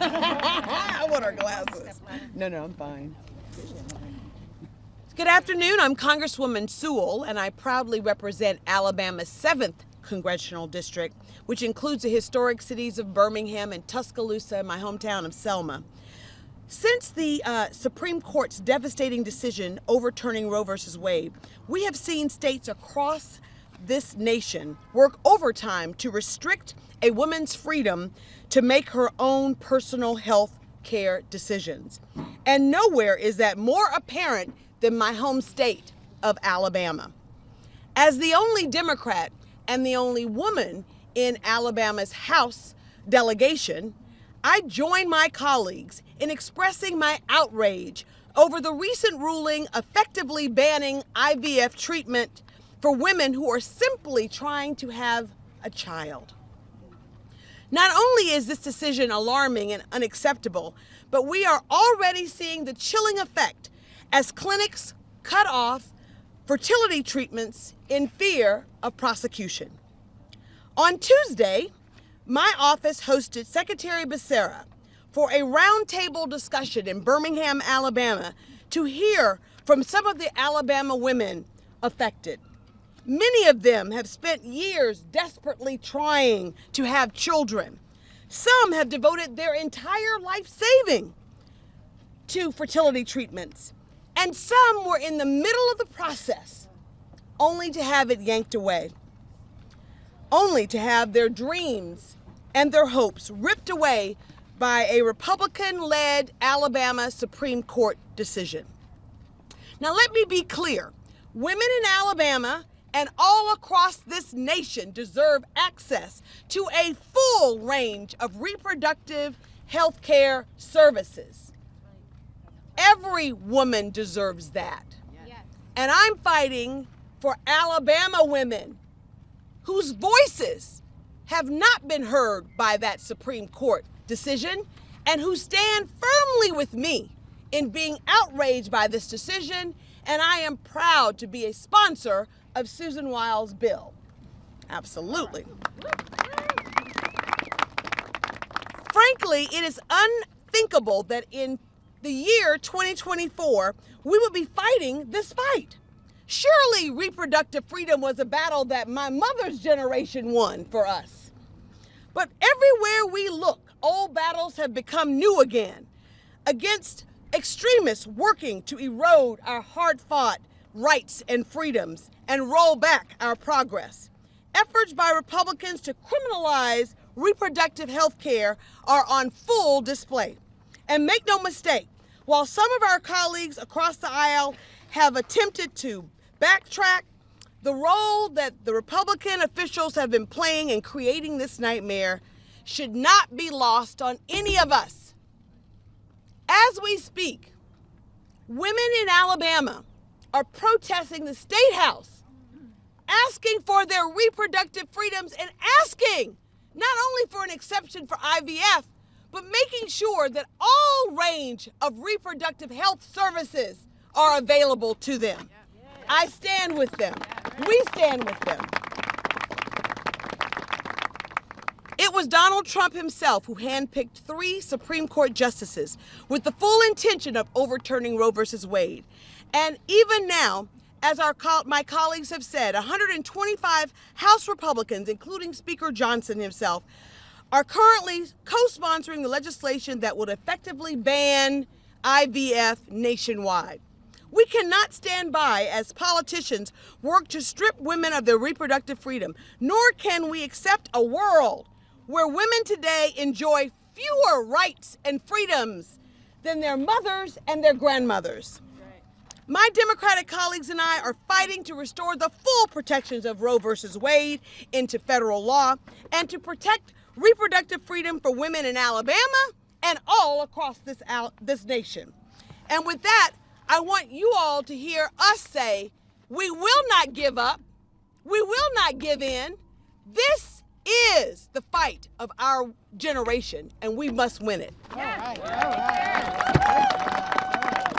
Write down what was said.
I want her glasses. No, I'm fine. Good afternoon. I'm Congresswoman Sewell, and I proudly represent Alabama's 7th Congressional District, which includes the historic cities of Birmingham and Tuscaloosa and my hometown of Selma. Since the Supreme Court's devastating decision overturning Roe v. Wade, we have seen states across this nation work overtime to restrict a woman's freedom to make her own personal health care decisions. And nowhere is that more apparent than my home state of Alabama. As the only Democrat and the only woman in Alabama's House delegation, I join my colleagues in expressing my outrage over the recent ruling effectively banning IVF treatment for women who are simply trying to have a child. Not only is this decision alarming and unacceptable, but we are already seeing the chilling effect as clinics cut off fertility treatments in fear of prosecution. On Tuesday, my office hosted Secretary Becerra for a roundtable discussion in Birmingham, Alabama, to hear from some of the Alabama women affected. Many of them have spent years desperately trying to have children. Some have devoted their entire life saving to fertility treatments, and some were in the middle of the process, only to have it yanked away, only to have their dreams and their hopes ripped away by a Republican-led Alabama Supreme Court decision. Now, let me be clear. Women in Alabama and all across this nation deserve access to a full range of reproductive health care services. Every woman deserves that. Yes. And I'm fighting for Alabama women whose voices have not been heard by that Supreme Court decision and who stand firmly with me in being outraged by this decision, and I am proud to be a sponsor of Susan Wiles' bill. Absolutely. Frankly, it is unthinkable that in the year 2024, we would be fighting this fight. Surely reproductive freedom was a battle that my mother's generation won for us. But everywhere we look, old battles have become new again, against extremists working to erode our hard-fought rights and freedoms and roll back our progress. Efforts by Republicans to criminalize reproductive health care are on full display. And make no mistake, while some of our colleagues across the aisle have attempted to backtrack, the role that the Republican officials have been playing in creating this nightmare should not be lost on any of us. As we speak, women in Alabama are protesting the State House, asking for their reproductive freedoms and asking not only for an exception for IVF, but making sure that all range of reproductive health services are available to them. I stand with them. We stand with them. It was Donald Trump himself who handpicked 3 Supreme Court justices with the full intention of overturning Roe v. Wade. And even now, as my colleagues have said, 125 House Republicans, including Speaker Johnson himself, are currently co-sponsoring the legislation that would effectively ban IVF nationwide. We cannot stand by as politicians work to strip women of their reproductive freedom, nor can we accept a world where women today enjoy fewer rights and freedoms than their mothers and their grandmothers. My Democratic colleagues and I are fighting to restore the full protections of Roe v. Wade into federal law and to protect reproductive freedom for women in Alabama and all across this nation. And with that, I want you all to hear us say, we will not give up. We will not give in. This is the fight of our generation, and we must win it. All right.